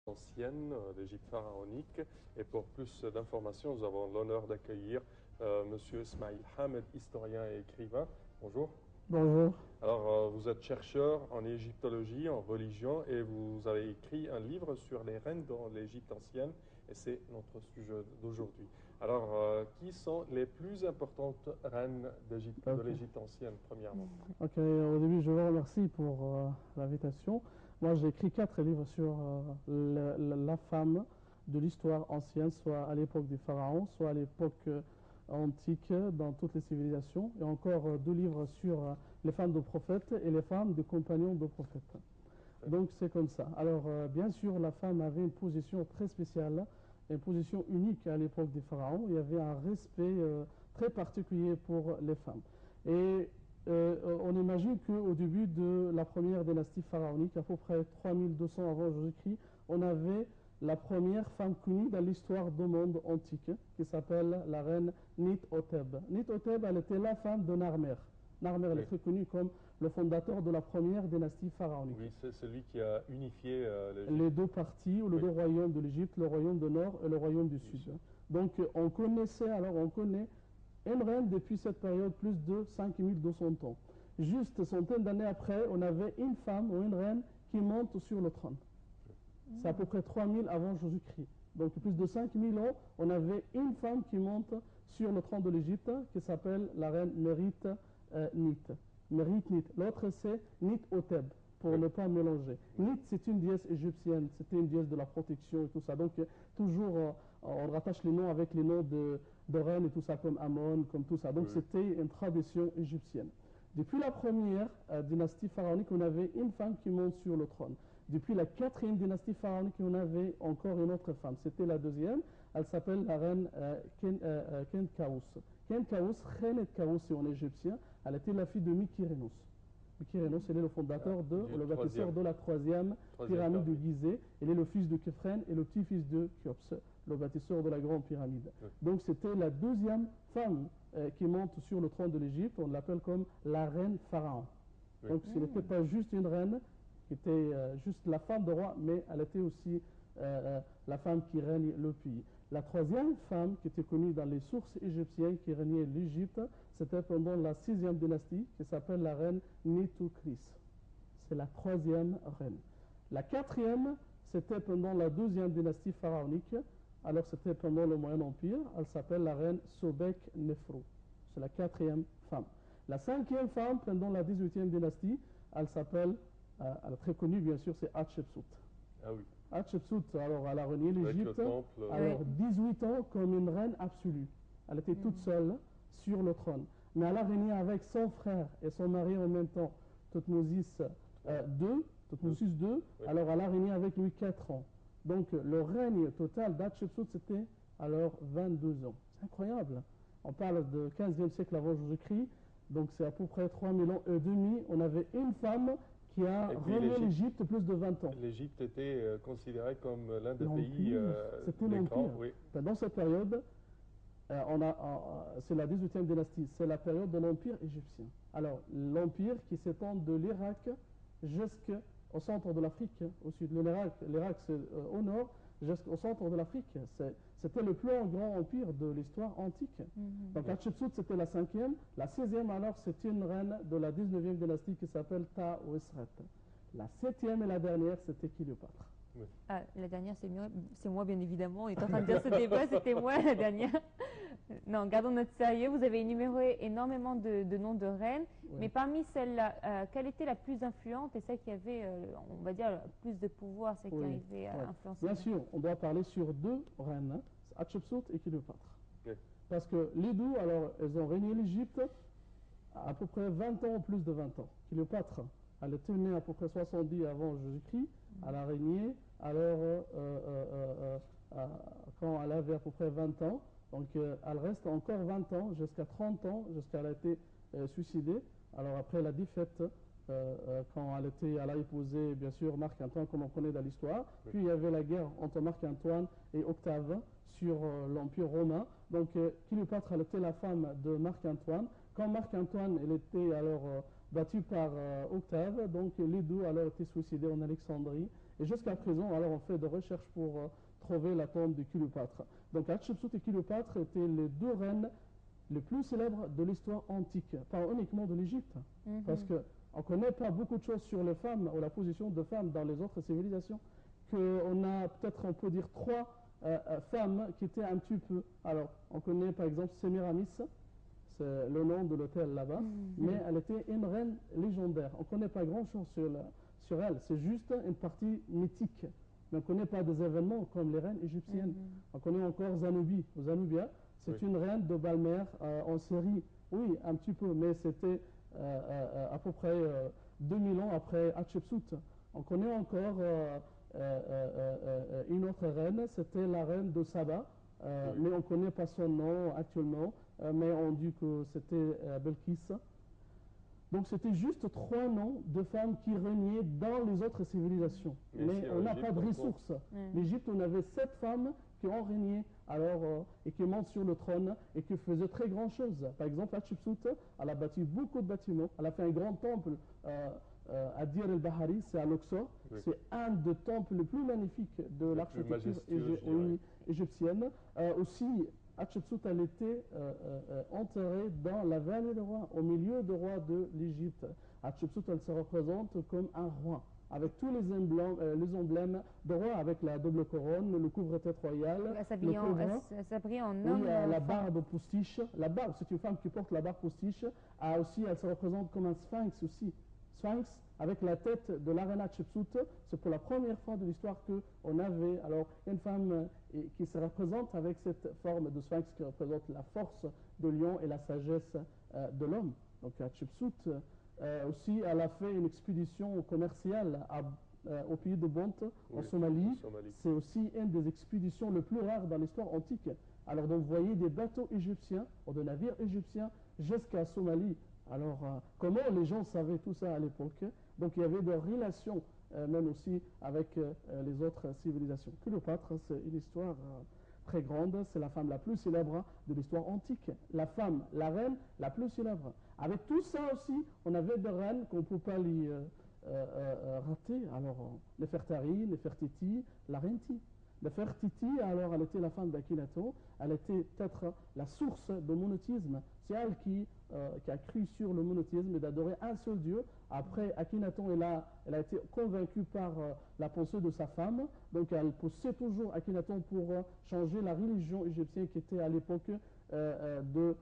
ancienne d'Égypte pharaonique. Et pour plus d'informations, nous avons l'honneur d'accueillir Monsieur Ismail Hamed, historien et écrivain. Bonjour. Bonjour. Alors, vous êtes chercheur en égyptologie, en religion, et vous avez écrit un livre sur les reines dans l'Égypte ancienne, et c'est notre sujet d'aujourd'hui. Alors, qui sont les plus importantes reines d'Égypte, de l'Égypte ancienne, premièrement? Ok, au début, je vous remercie pour l'invitation. Moi, j'ai écrit 4 livres sur la femme de l'histoire ancienne, soit à l'époque des pharaons, soit à l'époque antique, dans toutes les civilisations, et encore 2 livres sur les femmes de prophètes et les femmes des compagnons de prophètes. Donc, c'est comme ça. Alors, bien sûr, la femme avait une position très spéciale, une position unique à l'époque des pharaons. Il y avait un respect très particulier pour les femmes. Et on imagine qu'au début de la première dynastie pharaonique, à peu près 3200 avant Jésus-Christ, on avait la première femme connue dans l'histoire du monde antique, qui s'appelle la reine Nit-Hotep. Nit-Hotep, elle était la femme de Narmer. Narmer, elle est très connue comme le fondateur de la première dynastie pharaonique. Oui, c'est celui qui a unifié l'Égypte. Les deux parties, ou les deux royaumes de l'Égypte, le royaume du Nord et le royaume du Sud. Donc on connaît une reine depuis cette période plus de 5200 ans. Juste centaines d'années après, on avait une femme ou une reine qui monte sur le trône. C'est à peu près 3000 avant Jésus-Christ. Donc plus de 5000 ans, on avait une femme qui monte sur le trône de l'Égypte qui s'appelle la reine Mérit-Nit. Mérit-Nit. L'autre c'est Nit-Hotep, pour ne pas mélanger. Nit, c'est une déesse égyptienne, c'était une déesse de la protection et tout ça. Donc toujours on rattache les noms avec les noms de reines et tout ça, comme Amon, comme tout ça. Donc c'était une tradition égyptienne. Depuis la première dynastie pharaonique, on avait une femme qui monte sur le trône. Depuis la 4e dynastie pharaonique, on avait encore une autre femme. C'était la deuxième. Elle s'appelle la reine Khenkaus. Khenkaus, Khenkaus en égyptien, elle était la fille de Mykérinos. Mykérinos, il est le fondateur le bâtisseur de la 3e pyramide de Gizeh. Il est le fils de Khéphren et le petit-fils de Khéops, le bâtisseur de la grande pyramide. Donc c'était la deuxième femme qui monte sur le trône de l'Égypte. On l'appelle comme la reine pharaon. Donc ce n'était pas juste une reine qui était juste la femme de roi, mais elle était aussi la femme qui règne le pays. La troisième femme qui était connue dans les sources égyptiennes qui régnait l'Égypte, c'était pendant la 6e dynastie, qui s'appelle la reine Nitocris. C'est la troisième reine. La 4e, c'était pendant la 2e dynastie pharaonique. Alors c'était pendant le Moyen Empire. Elle s'appelle la reine Sobek Nefru. C'est la 4e femme. La 5e femme, pendant la 18e dynastie, elle s'appelle, elle est très connue bien sûr, c'est Hatshepsut. Ah oui. Hatshepsut, alors elle a régné l'Égypte, alors 18 ans comme une reine absolue. Elle était toute seule sur le trône. Mais elle a régné avec son frère et son mari en même temps, Thothmosis II. Alors elle a régné avec lui 4 ans. Donc le règne total d'Hatshepsut, c'était alors 22 ans. C'est incroyable. On parle de 15e siècle avant Jésus-Christ, donc c'est à peu près 3000 ans et demi. On avait une femme qui a régné l'Égypte plus de 20 ans. L'Égypte était considérée comme l'un des pays c'était les l'Empire. grands. Oui. Dans cette période, c'est la 18e dynastie, c'est la période de l'Empire égyptien. Alors, l'Empire qui s'étend de l'Irak jusqu'au centre de l'Afrique, au sud. L'Irak c'est au nord, jusqu'au centre de l'Afrique. C'était le plus grand empire de l'histoire antique. Donc, Hatshepsut, c'était la 5e. La 6e, alors, c'est une reine de la 19e dynastie qui s'appelle Ta-Ouesret. La 7e et la dernière, c'était Cléopâtre. Ah, la dernière, c'est moi, bien évidemment. On est en train de dire ce débat, c'était moi la dernière. Non, gardons notre sérieux. Vous avez énuméré énormément de noms de reines, mais parmi celles-là, quelle était la plus influente et celle qui avait, on va dire, plus de pouvoir, celle qui arrivait à influencer? Bien sûr, on doit parler sur 2 reines, Hatshepsut et Cléopâtre. Parce que les deux, alors, elles ont régné l'Égypte à peu près 20 ans ou plus de 20 ans. Cléopâtre, elle était née à peu près 70 avant Jésus-Christ. Elle a régné alors quand elle avait à peu près 20 ans. Donc elle reste encore 20 ans, jusqu'à 30 ans, jusqu'à elle a été suicidée. Alors après la défaite, quand elle a épousé bien sûr Marc-Antoine, comme on connaît dans l'histoire. Puis il y avait la guerre entre Marc-Antoine et Octave sur l'Empire romain. Donc Cléopâtre, elle était la femme de Marc-Antoine. Quand Marc-Antoine, elle était alors battu par Octave, donc les deux alors étaient suicidés en Alexandrie. Et jusqu'à présent, alors on fait des recherches pour trouver la tombe de Cléopâtre. Donc Hatshepsut et Cléopâtre étaient les deux reines les plus célèbres de l'histoire antique, pas uniquement de l'Égypte, parce qu'on ne connaît pas beaucoup de choses sur les femmes ou la position de femmes dans les autres civilisations, qu'on a peut-être, on peut dire, trois femmes qui étaient un petit peu. Alors, on connaît par exemple Sémiramis, c'est le nom de l'hôtel là-bas, mais elle était une reine légendaire. On ne connaît pas grand-chose sur elle, c'est juste une partie mythique. Mais on ne connaît pas des événements comme les reines égyptiennes. On connaît encore Zanubia, c'est une reine de Balmer en Syrie. Oui, un petit peu, mais c'était à peu près 2000 ans après Hatshepsut. On connaît encore une autre reine, c'était la reine de Saba, mais on ne connaît pas son nom actuellement, mais on dit que c'était Belkis. Donc c'était juste trois noms de femmes qui régnaient dans les autres civilisations. Mais on n'a pas de ressources. L'Égypte, on avait 7 femmes qui ont régné et qui montent sur le trône et qui faisaient très grandes choses. Par exemple, Hatshepsut, elle a bâti beaucoup de bâtiments. Elle a fait un grand temple à Dir el-Bahari, c'est à Luxor. C'est un des temples les plus magnifiques de l'architecture égyptienne. Aussi, Hatshepsut, elle était enterrée dans la vallée des rois, au milieu des rois de l'Égypte. Hatshepsut, elle se représente comme un roi, avec tous les emblèmes de roi, avec la double couronne, le couvre-tête royal, elle s'habille en homme. Oui, la barbe postiche. La barbe, c'est une femme qui porte la barbe postiche. Aussi, elle se représente comme un sphinx aussi. Sphinx, avec la tête de la reine Hatshepsut, c'est pour la première fois de l'histoire qu'on avait alors une femme qui se représente avec cette forme de sphinx qui représente la force de lion et la sagesse de l'homme. Donc Hatshepsut aussi, elle a fait une expédition commerciale au pays de Bont, en Somalie. C'est aussi une des expéditions les plus rares dans l'histoire antique. Alors donc, vous voyez des bateaux égyptiens, ou des navires égyptiens jusqu'à Somalie. Alors, comment les gens savaient tout ça à l'époque? Donc, il y avait des relations, même aussi avec les autres civilisations. Cléopâtre, c'est une histoire très grande. C'est la femme la plus célèbre de l'histoire antique. La femme, la reine la plus célèbre. Avec tout ça aussi, on avait des reines qu'on ne peut pas les rater. Alors, Nefertari, Nefertiti, la reine Ti. Nefertiti, alors, elle était la femme d'Akhenaton. Elle était peut-être la source du monothéisme. C'est elle qui a cru sur le monothéisme et d'adorer un seul Dieu. Après, Akhenaton, elle a été convaincue par la pensée de sa femme. Donc, elle poussait toujours Akhenaton pour changer la religion égyptienne qui était à l'époque de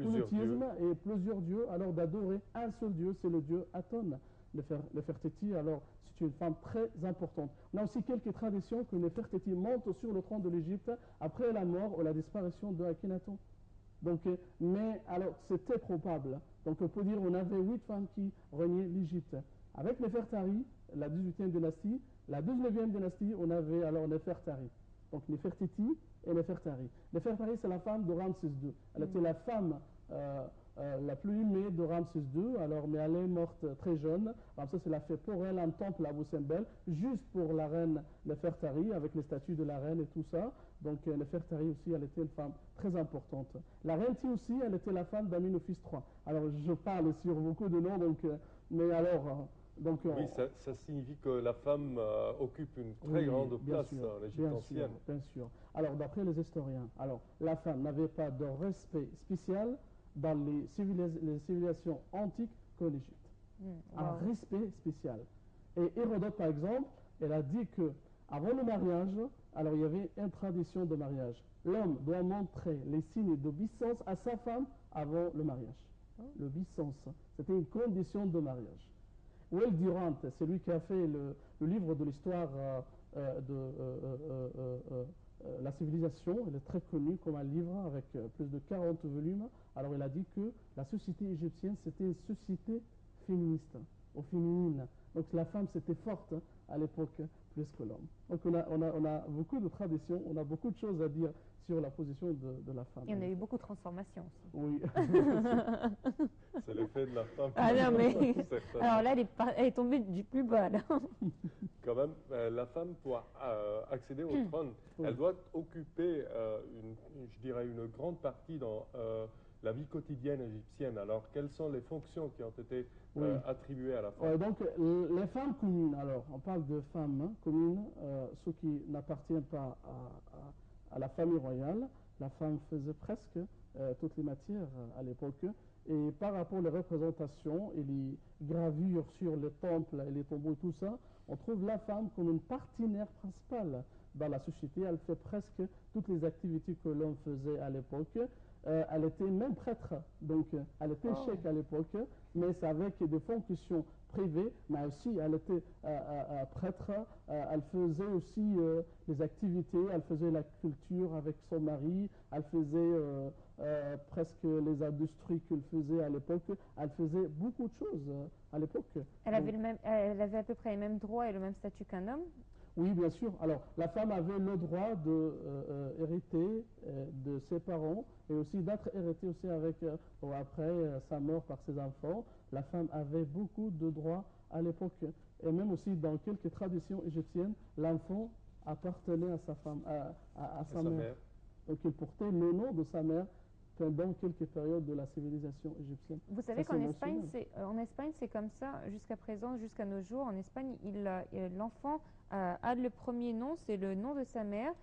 monothéisme et plusieurs dieux. Alors, d'adorer un seul Dieu, c'est le Dieu Aton. Nefertiti, alors, c'est une femme très importante. On a aussi quelques traditions que Nefertiti monte sur le trône de l'Égypte après la mort ou la disparition de Akhenaton. Donc, mais alors, c'était probable. Donc, on peut dire qu'on avait 8 femmes qui régnaient l'Égypte. Avec Nefertari, la 18e dynastie, la 19e dynastie, on avait alors Nefertari. Donc, Nefertiti et Nefertari. Nefertari, c'est la femme de Ramsès II. Elle était la femme la plus aimée de Ramsès II, alors, mais elle est morte très jeune. Ramsès, il a fait pour elle un temple à Abu Simbel, juste pour la reine Nefertari, avec les statues de la reine et tout ça. Donc, Nefertari aussi, elle était une femme très importante. La reine Ti aussi, elle était la femme d'Amenophis III. Alors, je parle sur beaucoup de noms, donc, mais alors... donc, oui, ça signifie que la femme occupe une très grande place en Égypte ancienne. Bien sûr. Alors, d'après les historiens, alors, la femme n'avait pas de respect spécial dans les civilisations antiques qu'en Égypte. Un respect spécial. Et Hérodote, par exemple, elle a dit que avant le mariage, alors il y avait une tradition de mariage. L'homme doit montrer les signes d'obéissance à sa femme avant le mariage. L'obéissance, c'était une condition de mariage. Will Durant, c'est lui qui a fait le livre de l'histoire de la civilisation. Il est très connu comme un livre avec plus de 40 volumes. Alors il a dit que la société égyptienne, c'était une société féministe, ou féminine. Donc la femme, c'était forte à l'époque, plus que l'homme. Donc on a beaucoup de traditions, on a beaucoup de choses à dire sur la position de la femme. Et on a eu beaucoup de transformations aussi. Oui. C'est l'effet de la femme. Ah non, mais... Alors là, elle est tombée du plus bas, là. Quand même, la femme, pour accéder au trône, elle doit occuper, je dirais, une grande partie dans la vie quotidienne égyptienne. Alors, quelles sont les fonctions qui ont été Oui. attribué à la femme. Ouais, donc, les femmes communes, alors, on parle de femmes communes, ceux qui n'appartiennent pas à la famille royale. La femme faisait presque toutes les matières à l'époque. Et par rapport aux représentations et les gravures sur les temples et les tombeaux et tout ça, on trouve la femme comme une partenaire principale dans la société. Elle fait presque toutes les activités que l'homme faisait à l'époque. Elle était même prêtre, donc elle était cheikh à l'époque, mais c'est avec des fonctions privées, mais aussi elle était prêtre, elle faisait aussi les activités, elle faisait la culture avec son mari, elle faisait presque les industries qu'il faisait à l'époque, elle faisait beaucoup de choses à l'époque. Elle avait à peu près les mêmes droits et le même statut qu'un homme? Oui, bien sûr. Alors, la femme avait le droit d'hériter de ses parents et aussi d'être héritée aussi avec, après sa mort par ses enfants. La femme avait beaucoup de droits à l'époque. Et même aussi dans quelques traditions égyptiennes, l'enfant appartenait à sa femme, à sa mère. Donc, il portait le nom de sa mère pendant quelques périodes de la civilisation égyptienne. Vous savez qu'en Espagne, c'est comme ça jusqu'à présent, jusqu'à nos jours. En Espagne, l'enfant a le premier nom, c'est le nom de sa mère,